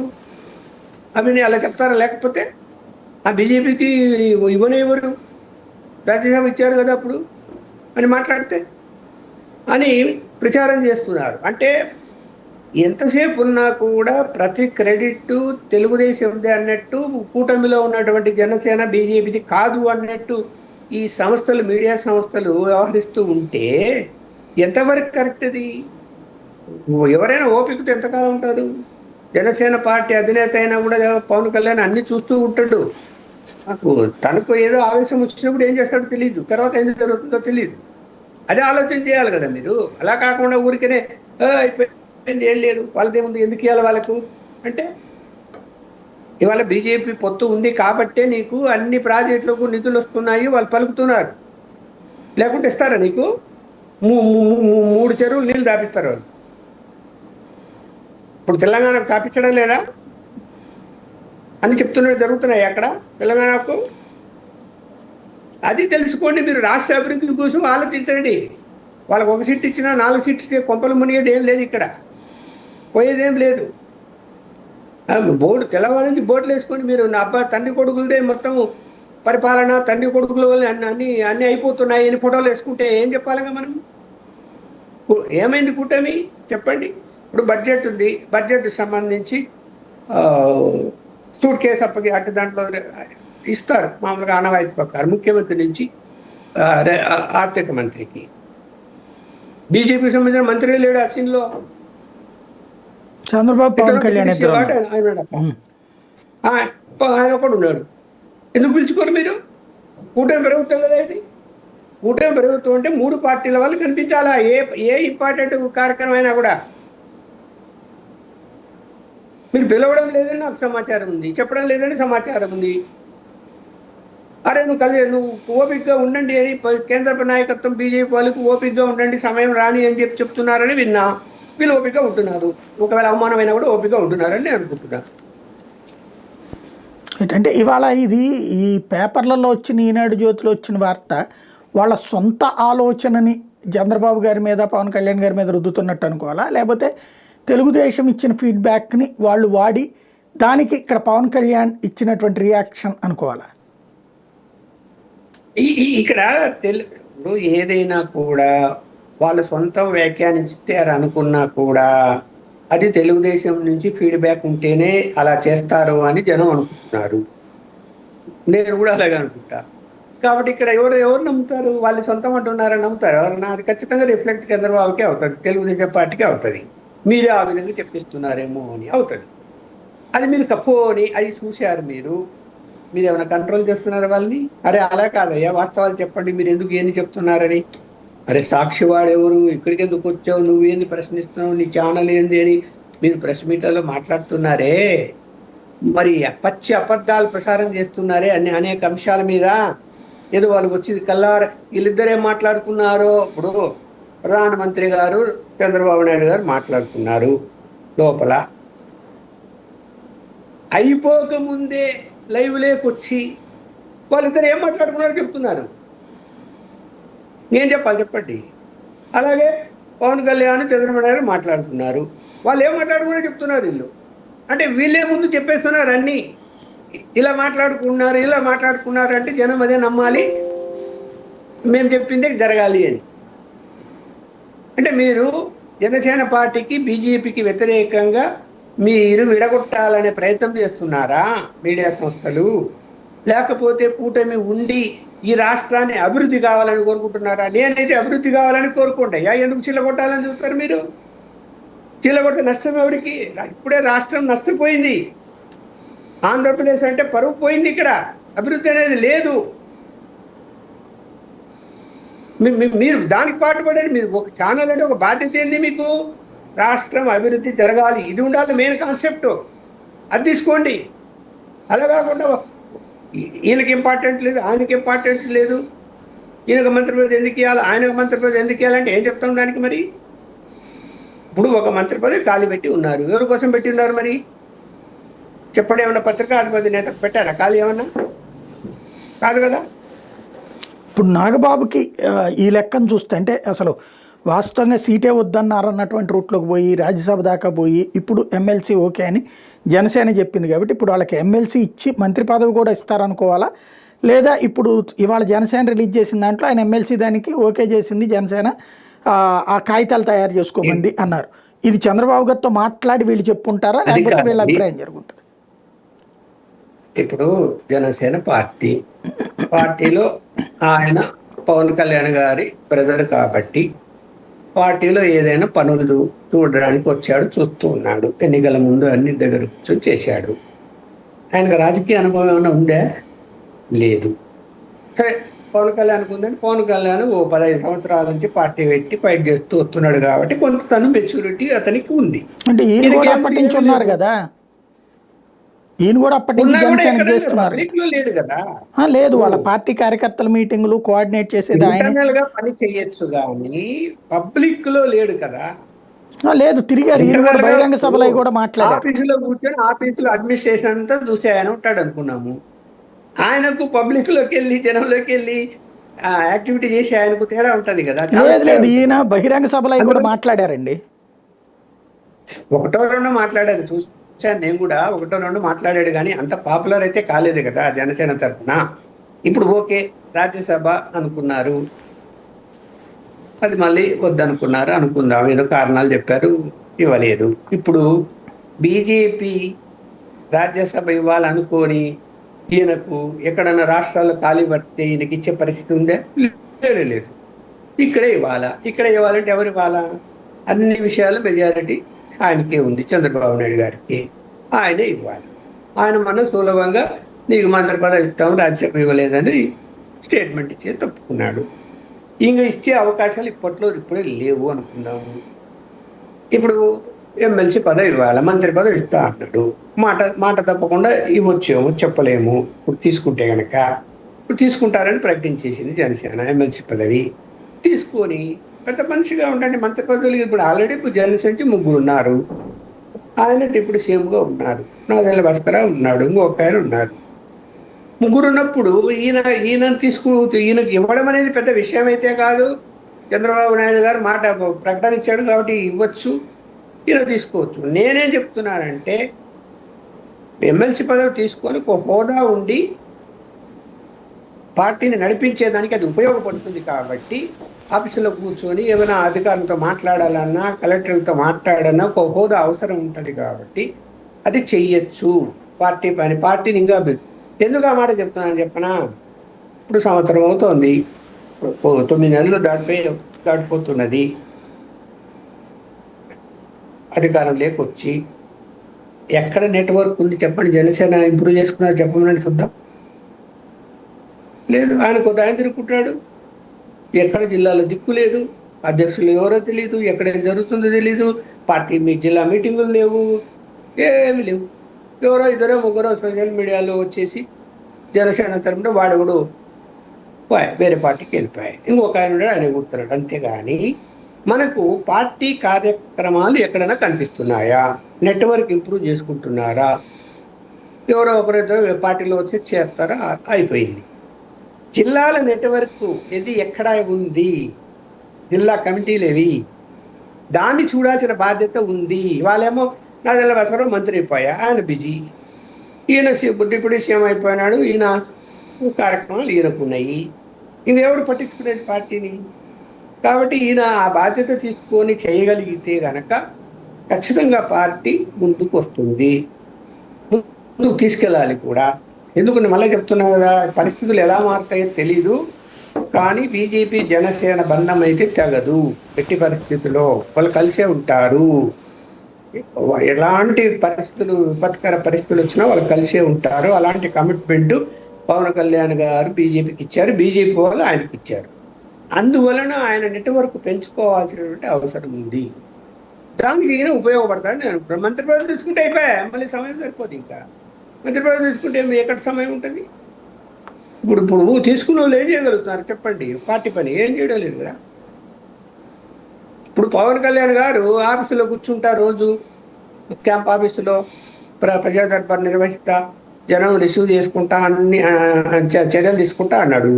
అవి అలా చెప్తారా? లేకపోతే ఆ బీజేపీకి ఇవ్వనే ఎవరు? రాజ్యసభ ఇచ్చారు కదా అప్పుడు అని మాట్లాడితే అని ప్రచారం చేస్తున్నారు. అంటే ఎంతసేపు ఉన్నా కూడా ప్రతి క్రెడిట్ తెలుగుదేశందే అన్నట్టు, కూటమిలో ఉన్నటువంటి జనసేన బీజేపీది కాదు అన్నట్టు ఈ సంస్థలు, మీడియా సంస్థలు వ్యవహరిస్తూ ఉంటే ఎంతవరకు కరెక్ట్ అది? ఎవరైనా ఓపికతో ఎంతకాలం ఉంటారు? జనసేన పార్టీ అధినేత అయినా కూడా పవన్ కళ్యాణ్ అన్ని చూస్తూ ఉంటాడు. తనకు ఏదో ఆవేశం వచ్చినప్పుడు ఏం చేస్తాడో తెలియదు, తర్వాత ఏం జరుగుతుందో తెలియదు. అదే ఆలోచన చేయాలి కదా మీరు. అలా కాకుండా ఊరికనే అయిపోయింది, ఏం లేదు, వాళ్ళదేముంది, ఎందుకు ఇవ్వాలి వాళ్ళకు అంటే? ఇవాళ బీజేపీ పొత్తు ఉంది కాబట్టే నీకు అన్ని ప్రాజెక్టులకు నిధులు వస్తున్నాయి, వాళ్ళు పలుకుతున్నారు. లేకుంటే ఇస్తారా నీకు? 3 చెరువులు నీళ్ళు దాపిస్తారు వాళ్ళు. ఇప్పుడు తెలంగాణకు తాపించడం లేదా అని చెప్తున్నట్టు జరుగుతున్నాయి అక్కడ తెలంగాణకు. అది తెలుసుకోండి. మీరు రాష్ట్ర అభివృద్ధి కోసం ఆలోచించండి. వాళ్ళకి 1 సీట్ ఇచ్చినా 4 సీట్లు ఇస్తే కొంపలు మునిగేది ఏం లేదు, ఇక్కడ పోయేదేం లేదు. బోర్డు తెలంగాణ నుంచి బోర్డులు వేసుకొని మీరు నా తండ్రి కొడుకులదే మొత్తం పరిపాలన, తండ్రి కొడుకుల వల్ల అన్నీ అయిపోతున్నాయి అని ఫోటోలు వేసుకుంటే ఏం చెప్పాలిగా మనం? ఏమైంది కూటమి చెప్పండి. ఇప్పుడు బడ్జెట్ ఉంది, బడ్జెట్ సంబంధించి సూట్ కేసు అప్పకి అటు దాంట్లో ఇస్తారు మామూలుగా ఆనవాయితీ ప్రకారం ముఖ్యమంత్రి నుంచి ఆర్థిక మంత్రికి. బీజేపీకి సంబంధించిన మంత్రి లేడు ఆ సీన్లో. చంద్రబాబు పవన్ కళ్యాణ్ ఆయన ఒకడు ఉన్నాడు. ఎందుకు పిలుచుకోరు మీరు? కూటమి ప్రభుత్వం కదా ఇది. కూటమి ప్రభుత్వం అంటే 3 పార్టీల వాళ్ళు కనిపించాలా. ఏ ఇంపార్టెంట్ కార్యక్రమం అయినా కూడా మీరు పిలవడం లేదని నాకు సమాచారం ఉంది, చెప్పడం లేదని సమాచారం ఉంది. అరే నువ్వు ఓపికగా ఉండండి అని కేంద్ర నాయకత్వం బీజేపీ వాళ్ళకు ఓపికగా ఉండండి, సమయం రాని అని చెప్తున్నారని విన్నా. వీళ్ళు ఓపికగా ఉంటున్నారు. ఒకవేళ అవమానమైనా కూడా ఓపికగా ఉంటున్నారని నేను అనుకుంటున్నాను. ఏంటంటే ఇవాళ ఇది ఈ పేపర్లలో వచ్చిన, ఈనాడు జ్యోతిలో వచ్చిన వార్త వాళ్ళ సొంత ఆలోచనని చంద్రబాబు గారి మీద, పవన్ కళ్యాణ్ గారి మీద రుద్దుతున్నట్టు అనుకోవాలా? లేకపోతే తెలుగుదేశం ఇచ్చిన ఫీడ్బ్యాక్ని వాళ్ళు వాడి దానికి ఇక్కడ పవన్ కళ్యాణ్ ఇచ్చినటువంటి రియాక్షన్ అనుకోవాలా? ఇక్కడ ఏదైనా కూడా వాళ్ళు సొంతం వ్యాఖ్యానిస్తారు అనుకున్నా కూడా అది తెలుగుదేశం నుంచి ఫీడ్బ్యాక్ ఉంటేనే అలా చేస్తారు అని జనం అనుకుంటున్నారు. నేను కూడా అలాగే అనుకుంటా. కాబట్టి ఇక్కడ ఎవరు నమ్ముతారు? వాళ్ళు సొంతం అంటున్నారని నమ్ముతారు ఎవరన్నా? అది ఖచ్చితంగా రిఫ్లెక్ట్ చంద్రబాబుకే అవుతుంది, తెలుగుదేశం పార్టీకే అవుతుంది. మీరే ఆ విధంగా చెప్పిస్తున్నారేమో అని అవుతుంది. అది మీరు కప్పుకొని అది చూశారు. మీరు ఏమైనా కంట్రోల్ చేస్తున్నారు వాళ్ళని? అరే అలా కాదయ్యా, వాస్తవాలు చెప్పండి, మీరు ఎందుకు ఏంది చెప్తున్నారని. అరే సాక్షి వాడెవరు, ఇక్కడికి ఎందుకు వచ్చావు, నువ్వేంది ప్రశ్నిస్తున్నావు, నీ ఛానల్ ఏంది అని మీరు ప్రెస్ మీట్లలో మాట్లాడుతున్నారే, మరి పచ్చి అబద్ధాలు ప్రసారం చేస్తున్నారే అనేక అంశాల మీద ఏదో వాళ్ళకి వచ్చింది కల్లార వీళ్ళిద్దరేం మాట్లాడుకున్నారో. ఇప్పుడు ప్రధానమంత్రి గారు చంద్రబాబు నాయుడు గారు మాట్లాడుకున్నారు లోపల, అయిపోకముందే లైవ్ లేకొచ్చి వాళ్ళిద్దరు ఏం మాట్లాడుకున్నారో చెప్తున్నారు. నేను చెప్పాలి, చెప్పండి. అలాగే పవన్ కళ్యాణ్ చంద్రబాబు నాయుడు మాట్లాడుతున్నారు, వాళ్ళు ఏం మాట్లాడుకున్నారో చెప్తున్నారు వీళ్ళు. అంటే వీళ్ళే ముందు చెప్పేస్తున్నారు అన్నీ, ఇలా మాట్లాడుకున్నారు అంటే జనం అదే నమ్మాలి, మేము చెప్పిందే జరగాలి అని. అంటే మీరు జనసేన పార్టీకి బీజేపీకి వ్యతిరేకంగా మీరు విడగొట్టాలనే ప్రయత్నం చేస్తున్నారా మీడియా సంస్థలు? లేకపోతే కూటమి ఉండి ఈ రాష్ట్రాన్ని అభివృద్ధి కావాలని కోరుకుంటున్నారా? నేనైతే అభివృద్ధి కావాలని కోరుకుంటా. ఎందుకు చిల్లగొట్టాలని చూస్తారు మీరు? చిల్లగొడితే నష్టం ఎవరికి? ఇప్పుడే రాష్ట్రం నష్టపోయింది. ఆంధ్రప్రదేశ్ అంటే పరువు పోయింది, ఇక్కడ అభివృద్ధి అనేది లేదు. మీరు దానికి పాటుపడండి. మీరు ఒక ఛానల్ అంటే ఒక బాధ్యత ఏంది మీకు? రాష్ట్రం అభివృద్ధి జరగాలి, ఇది ఉండాలి మెయిన్ కాన్సెప్ట్, అది తీసుకోండి. అలా కాకుండా ఈయనకి ఇంపార్టెంట్ లేదు, ఆయనకి ఇంపార్టెన్స్ లేదు, ఈయనకు మంత్రి పదవి ఎందుకు ఇవ్వాలి, ఆయనకు మంత్రి పదవి ఎందుకు ఇవ్వాలంటే ఏం చెప్తాం దానికి? మరి ఇప్పుడు ఒక మంత్రి పదవి ఖాళీ పెట్టి ఉన్నారు, ఎవరి కోసం పెట్టి ఉన్నారు మరి చెప్పండి? ఏమన్నా పత్రికాధిపతి నేత పెట్టారా ఖాళీ? ఏమన్నా కాదు కదా. ఇప్పుడు నాగబాబుకి ఈ లెక్కను చూస్తే అంటే అసలు వాస్తవంగా సీటే వద్దన్నారు అన్నటువంటి రూట్లోకి పోయి రాజ్యసభ దాకా పోయి ఇప్పుడు ఎమ్మెల్సీ ఓకే అని జనసేన చెప్పింది కాబట్టి ఇప్పుడు వాళ్ళకి ఎమ్మెల్సీ ఇచ్చి మంత్రి పదవి కూడా ఇస్తారనుకోవాలా? లేదా ఇప్పుడు ఇవాళ జనసేన రిలీజ్ చేసిన దాంట్లో ఆయన ఎమ్మెల్సీ దానికి ఓకే చేసింది జనసేన, ఆ కాగితాలు తయారు చేసుకోమంది అన్నారు. ఇది చంద్రబాబు గారితో మాట్లాడి వీళ్ళు చెప్పుకుంటారా, లేకపోతే వీళ్ళ అభిప్రాయం జరుగుతుంది? ఇప్పుడు జనసేన పార్టీలో ఆయన పవన్ కళ్యాణ్ గారి బ్రదర్ కాబట్టి పార్టీలో ఏదైనా పనులు చూడడానికి వచ్చాడు, చూస్తూ ఉన్నాడు. ఎన్నికల ముందు అన్ని దగ్గర కూర్చొని చేశాడు. ఆయనకు రాజకీయ అనుభవం ఏమైనా ఉందా? లేదు. సరే, పవన్ కళ్యాణ్కి ఉందని పవన్ కళ్యాణ్ ఓ 15 సంవత్సరాల నుంచి పార్టీ పెట్టి ఫైట్ చేస్తూ వస్తున్నాడు కాబట్టి కొంత తను మెచ్యూరిటీ అతనికి ఉంది. అంటే ఈయన కూడా అప్పటి నుంచి ఉన్నారు కదా, ఈయన కూడా అప్పటి నుంచి జనసేన చేస్తున్నారు లేడు కదా. లేదు, వాళ్ళ పార్టీ కార్యకర్తల మీటింగ్లు కోఆర్డినేట్ చేసేది ఆయన. ఇంటర్నల్ గా పని చేయొచ్చు కానీ పబ్లిక్ లో లేడు కదా. లేదు, తిరిగారు, ఈయన కూడా బహిరంగ సభలో కూడా మాట్లాడారు. ఆఫీసులో కూర్చొని ఆఫీసులో అడ్మినిస్ట్రేషన్ అంతా చూసి ఆయన ఉంటాడు అనుకున్నాము. ఆయనకు పబ్లిక్ లోకి వెళ్ళి జనంలోకి వెళ్ళి యాక్టివిటీ చేసి ఆయనకు తేడా ఉంటది కదా. లేదు, ఈయన బహిరంగ సభలో కూడా మాట్లాడారండి. ఒకటో రెండో మాట్లాడారు, చూసాను నేను కూడా. ఒకటో రెండో మాట్లాడాడు కానీ అంత పాపులర్ అయితే కాలేదు కదా జనసేన తరఫున. ఇప్పుడు ఓకే రాజ్యసభ అనుకున్నారు, అది మళ్ళీ వద్దనుకున్నారు అనుకుందాం, ఏదో కారణాలు చెప్పారు, ఇవ్వలేదు. ఇప్పుడు బీజేపీ రాజ్యసభ ఇవ్వాలనుకొని ఈయనకు ఎక్కడన్నా రాష్ట్రాల్లో ఖాళీ పడితే ఈయనకి ఇచ్చే పరిస్థితి ఉందే? లేదు. ఇక్కడే ఇవ్వాలంటే ఎవరు ఇవ్వాలా? అన్ని విషయాలు మెజారిటీ ఆయనకే ఉంది, చంద్రబాబు నాయుడు గారికి. ఆయనే ఇవ్వాలి. ఆయన మనం సులభంగా నీకు మంత్రి పదవి ఇస్తాము, రాజ్యసభ ఇవ్వలేదని స్టేట్మెంట్ ఇచ్చి తప్పుకున్నాడు. ఇంకా ఇచ్చే అవకాశాలు ఇప్పుడే లేవు అనుకున్నాము. ఇప్పుడు ఎమ్మెల్సీ పదవి ఇవ్వాలి, మంత్రి పదవి ఇస్తా అన్నాడు. మాట తప్పకుండా ఇవ్వచ్చేమో చెప్పలేము. ఇప్పుడు తీసుకుంటే కనుక ఇప్పుడు తీసుకుంటారని ప్రకటించేసింది జనసేన. ఎమ్మెల్సీ పదవి తీసుకొని పెద్ద మనిషిగా ఉండండి. మంత్రి పదవులు ఇప్పుడు ఆల్రెడీ ఇప్పుడు జనసేన నుంచి 3 ఉన్నారు. ఆయన డిప్యూటీ సీఎంగా ఉన్నారు, నాదెళ్ల భాస్కరరావు ఉన్నాడు, ఇంకొక ఆయన ఉన్నారు. 3 ఉన్నప్పుడు ఈయనకి ఇవ్వడం అనేది పెద్ద విషయం అయితే కాదు. చంద్రబాబు నాయుడు గారు మాట ప్రకటన ఇచ్చాడు కాబట్టి ఇవ్వచ్చు, ఈయన తీసుకోవచ్చు. నేనేం చెప్తున్నానంటే ఎమ్మెల్సీ పదవి తీసుకొని ఒక హోదా ఉండి పార్టీని నడిపించేదానికి అది ఉపయోగపడుతుంది కాబట్టి ఆఫీసులో కూర్చొని ఏమైనా అధికారులతో మాట్లాడాలన్నా కలెక్టర్లతో మాట్లాడాలన్నా ఒక హోదా అవసరం ఉంటుంది కాబట్టి అది చెయ్యొచ్చు. పార్టీని ఇంకా ఎందుకు ఆ మాట చెప్తున్నాను చెప్పనా? ఇప్పుడు సంవత్సరం అవుతోంది, 9 నెలలు దాటిపోతున్నది. అధికారం లేకొచ్చి ఎక్కడ నెట్వర్క్ ఉంది చెప్పండి? జనసేన ఇంప్రూవ్ చేసుకున్నారు చెప్పమని చూద్దాం. లేదు, ఆయన కొద్ది ఆయన తిరుగుకుంటాడు. ఎక్కడ జిల్లాలో దిక్కు లేదు, అధ్యక్షులు ఎవరో తెలియదు, ఎక్కడ జరుగుతుందో తెలీదు, మీ జిల్లా మీటింగులు లేవు, ఏమి లేవు. ఎవరో 2 3 సోషల్ మీడియాలో వచ్చేసి జనసేన తరపున వాడెవడు వేరే పార్టీకి వెళ్ళిపోయాయి. ఇంకొక ఆయన ఉన్నాడు, ఆయన కూర్చున్నాడు. అంతేగాని మనకు పార్టీ కార్యక్రమాలు ఎక్కడైనా కనిపిస్తున్నాయా? నెట్వర్క్ ఇంప్రూవ్ చేసుకుంటున్నారా? ఎవరో ఒకరితో పార్టీలో వచ్చి చేస్తారా? అయిపోయింది. జిల్లాల నెట్వర్క్ ఇది ఎక్కడ ఉంది? జిల్లా కమిటీలేవి? దాన్ని చూడాల్సిన బాధ్యత ఉంది. వాళ్ళేమో నాదెల్ల బసవరావు మంత్రి అయిపోయా, ఆయన బిజీ. ఈయన డిప్యూటీ సీఎం అయిపోయినాడు, ఈయన కార్యక్రమాలు ఈయనకున్నాయి. ఇంకెవరు పట్టించుకునేది పార్టీని? కాబట్టి ఈయన ఆ బాధ్యత తీసుకొని చేయగలిగితే గనక ఖచ్చితంగా పార్టీ ముందుకు వస్తుంది, ముందుకు తీసుకెళ్ళాలి కూడా. ఎందుకు మళ్ళీ చెప్తున్నా కదా, పరిస్థితులు ఎలా మారుతాయో తెలీదు. కానీ బీజేపీ జనసేన బంధం అయితే తెగదు ఎట్టి పరిస్థితుల్లో. వాళ్ళు కలిసే ఉంటారు. ఎలాంటి పరిస్థితులు, విపత్కర పరిస్థితులు వచ్చినా వాళ్ళు కలిసే ఉంటారు. అలాంటి కమిట్మెంట్ పవన్ కళ్యాణ్ గారు బీజేపీకి ఇచ్చారు, బీజేపీ వాళ్ళు ఆయనకి ఇచ్చారు. అందువలన ఆయన నెట్వర్క్ పెంచుకోవాల్సినటువంటి అవసరం ఉంది. దానికి ఈయన ఉపయోగపడతాడు నేను అనుకుంటున్నాను. మంత్రి పదవి తీసుకుంటే అయిపోయా, మళ్ళీ సమయం సరిపోదు. ఇంకా మంత్రి పదవి తీసుకుంటే ఎక్కడ సమయం ఉంటుంది? ఇప్పుడు తీసుకున్న వాళ్ళు ఏం చేయగలుగుతున్నారు చెప్పండి? పార్టీ పని ఏం చేయడం లేదు కదా. ఇప్పుడు పవన్ కళ్యాణ్ గారు ఆఫీసులో కూర్చుంటా, రోజు క్యాంప్ ఆఫీసులో ప్రజా దర్బార్ నిర్వహిస్తా, జనం రిసీవ్ చేసుకుంటా, అన్ని చర్యలు తీసుకుంటా అన్నాడు.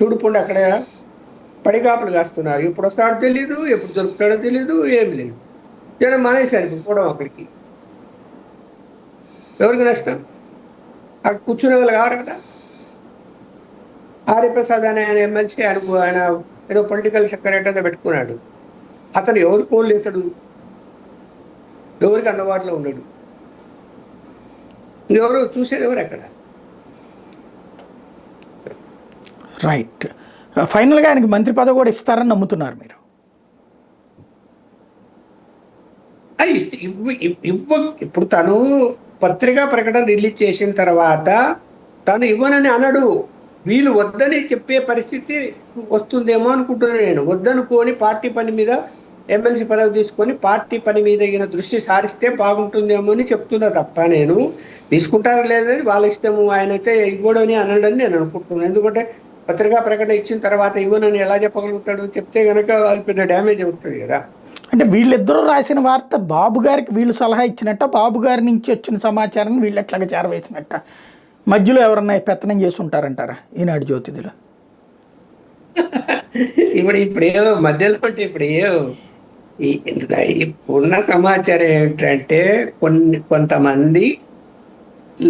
చూడుకుండా అక్కడ పడిగాపులు కాస్తున్నారు. ఎప్పుడు వస్తాడో తెలీదు, ఎప్పుడు దొరుకుతాడో తెలీదు, ఏమి లేదు. జనం మానేశారు పోవడం అక్కడికి. ఎవరికి నష్టం? అక్కడ కూర్చునే వాళ్ళు కావాలి కదా. ఆర్యప్రసాద్ అనే ఆయన ఎమ్మెల్సీ, ఆయన ఏదో పొలిటికల్ సెక్రటరీ పెట్టుకున్నాడు. అతను ఎవరు ఫోన్లు ఎత్తడు, ఎవరికి అందుబాటులో ఉండడు, ఎవరు చూసేది ఎవరు అక్కడ? రైట్. ఫైనల్గా ఆయనకి మంత్రి పదవి కూడా ఇస్తారని నమ్ముతున్నారు మీరు? ఇప్పుడు తను పత్రికా ప్రకటన రిలీజ్ చేసిన తర్వాత తను ఇవ్వనని అనడు. వీళ్ళు వద్దని చెప్పే పరిస్థితి వస్తుందేమో అనుకుంటున్నాను నేను. వద్దనుకొని పార్టీ పని మీద, ఎమ్మెల్సీ పదవి తీసుకొని పార్టీ పని మీద ఈయన దృష్టి సారిస్తే బాగుంటుందేమో అని చెప్తున్నా తప్ప, నేను తీసుకుంటారో లేదని వాళ్ళ ఇష్టము. ఆయన అయితే ఇవ్వడని అనడని నేను అనుకుంటున్నాను. ఎందుకంటే పత్రికా ప్రకటన ఇచ్చిన తర్వాత ఇవ్వనని ఎలా చెప్పగలుగుతాడు? చెప్తే కనుక వాళ్ళు పెద్ద డ్యామేజ్ అవుతుంది కదా. అంటే వీళ్ళిద్దరూ రాసిన వార్త బాబు గారికి వీళ్ళు సలహా ఇచ్చినట్ట, బాబు గారి నుంచి వచ్చిన సమాచారాన్ని వీళ్ళు ఎట్లాగా చేరవేసినట్ట, మధ్యలో ఎవరన్నా పెత్తనం చేసి ఉంటారంటారా ఈనాడు జ్యోతిథిలో? ఇప్పుడేమో మధ్యలో అంటే ఉన్న సమాచారం ఏమిటంటే కొంతమంది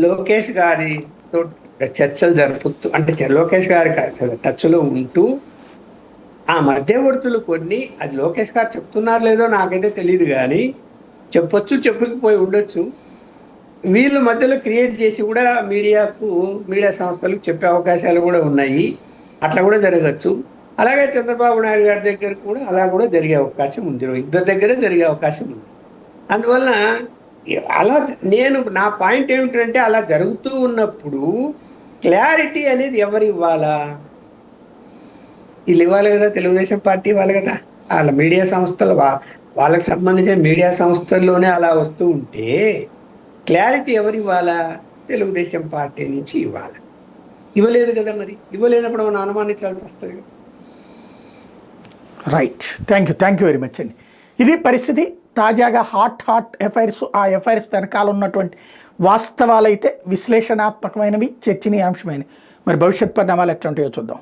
లోకేష్ గారితో చర్చలు జరుపుతూ, అంటే లోకేష్ గారి టచ్లో ఉంటూ ఆ మధ్యవర్తులు కొన్ని, అది లోకేష్ గారు చెప్తున్నారు లేదో నాకైతే తెలియదు, కానీ చెప్పొచ్చు, చెప్పకపోయి ఉండొచ్చు. వీళ్ళు మధ్యలో క్రియేట్ చేసి కూడా మీడియా సంస్థలకు చెప్పే అవకాశాలు కూడా ఉన్నాయి. అట్లా కూడా జరగచ్చు. అలాగే చంద్రబాబు నాయుడు గారి దగ్గర కూడా అలా కూడా జరిగే అవకాశం ఉంది. ఇద్దరి దగ్గరే జరిగే అవకాశం ఉంది. అందువలన అలా నా పాయింట్ ఏమిటంటే, అలా జరుగుతూ ఉన్నప్పుడు క్లారిటీ అనేది ఎవరు ఇవ్వాలా? వీళ్ళు ఇవ్వాలి కదా, తెలుగుదేశం పార్టీ ఇవ్వాలి కదా. వాళ్ళ మీడియా సంస్థలు, వాళ్ళకి సంబంధించిన మీడియా సంస్థల్లోనే అలా వస్తూ ఉంటే క్లారిటీ ఎవరు ఇవ్వాలా? తెలుగుదేశం పార్టీ నుంచి ఇవ్వాలి. ఇవ్వలేదు కదా. మరి ఇవ్వలేనప్పుడు మనం అనుమానించాల్సి వస్తుంది. Right. Thank you very much అండి. ఇది పరిస్థితి. తాజాగా హాట్ ఎఫ్ఐఆర్స్, ఆ ఎఫ్ఐఆర్స్ వెనకాల ఉన్నటువంటి వాస్తవాలు అయితే విశ్లేషణాత్మకమైనవి, చర్చనీయాంశమైనవి. మరి భవిష్యత్ పరిణామాలు ఎట్లా ఉంటాయో చూద్దాం.